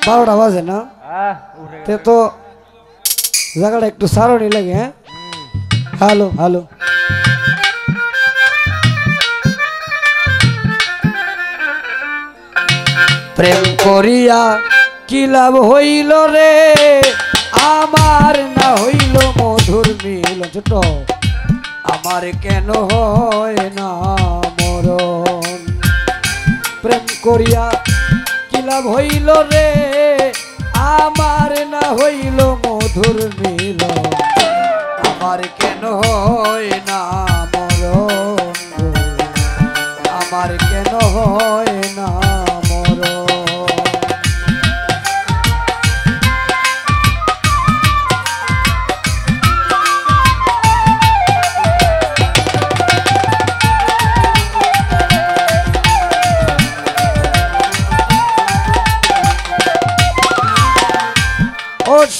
12টা বাজে না তে তো জায়গাটা একটু সারণই লাগে। হ্যাঁ হ্যালো হ্যালো প্রেম করিয়া কি লাভ হইল রে আমার না হইল মধুর মিল ছোট আমার কেন হয় না মরণ প্রেম করিয়া কি লাভ হইল রে আমার না হইল মধুর মিল আমার কেন হয় না মরণ আমার কেন হয় না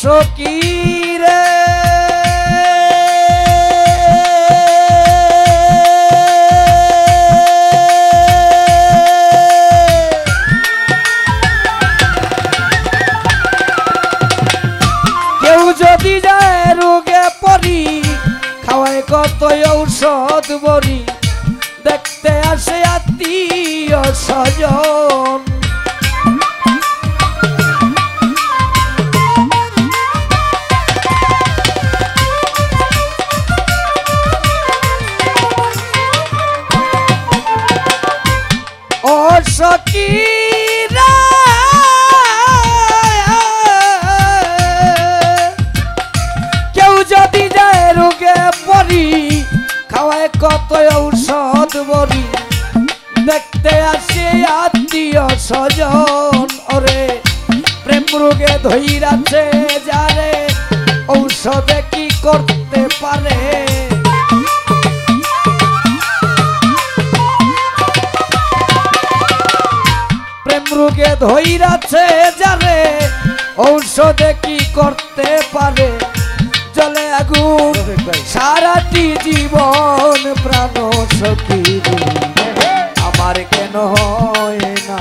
সখী রে কেউ যদি যায় রোগে পড়ি খাওয়ায় কত ঔষধ বড়ি দেখতে আসে আত্মীয় স্বজন সখী রে কেউ যদি যায় রোগে পড়ি খাওয়ায় কত ঔষধ বড়ি দেখতে আসে আত্মীয় স্বজন ওরে প্রেম রোগে ধইরাছে যারে ঔষধে কি করতে পারে রোগে ধইরাছে যারে ঔষধে কি করতে পারে জলে আগুন সারাটি জীবন প্রাণ সখী আমার কেন হয় না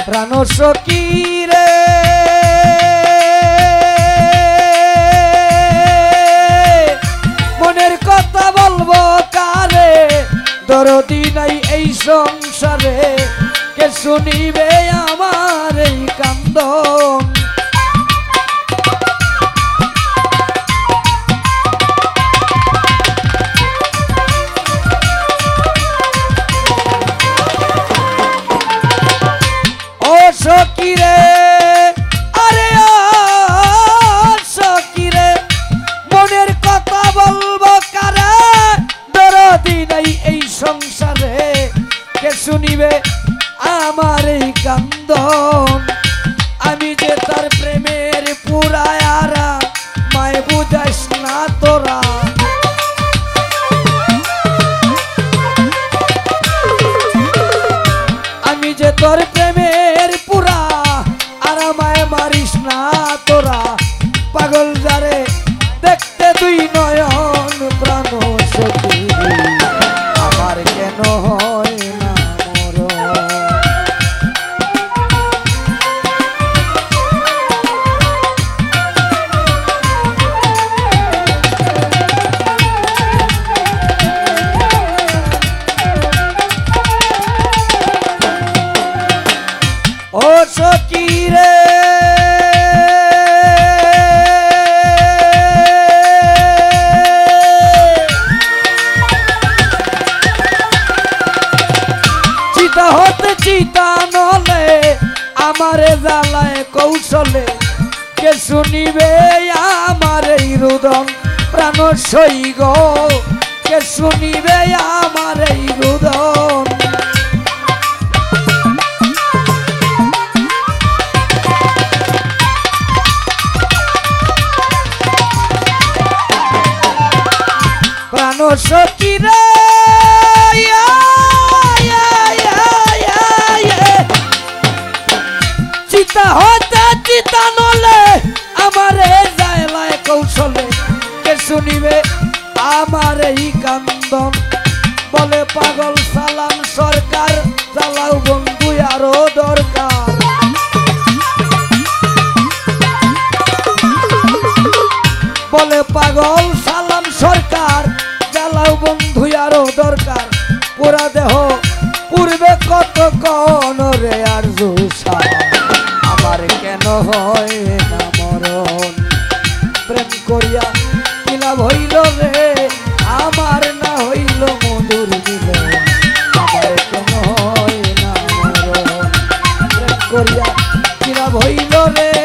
প্রাণ সখী রে মনের কথা বলবো কারে দরদি নাই এই সংসারে কে শুনিবে আমার এই কান্দন সখী রে আরে সখী রে মনের কথা বলবো কারে দরদি নাই এই সংসারে কে শুনিবে আমার এই কান্দন আমি যে তার প্রেমের পুরায়ারা মায় বুঝাইস না তোরা আমি যে তোর প্রেমের পুরা আরামায় মারিস না তোরা পাগল যারে দেখতে তুই নয়ন প্রাণ সখী আমার কেন হয় না ও সখী রে চিতা হতে চিতা নলে আমারে জ্বালায় কৌশলে কে শুনিবে আমার এই রুদন প্রাণ সইগ কে শুনিবে আমার এই রুদন প্রাণ সখী রে বলে পাগল সালাম সরকার চালাও বন্ধু আরো দরকার বলে পাগল সালাম সরকার চালাও বন্ধু আরো দরকার পুরা দেহ পূর্বে কত কোন রে আর জুসা আমার কেন হয় না মরণ প্রেম করিয়া কি লাভ হইল রে আমার না হইল মধুর মিলন আমার কেন হয় না মরণ প্রেম করিয়া কি লাভ হইল রে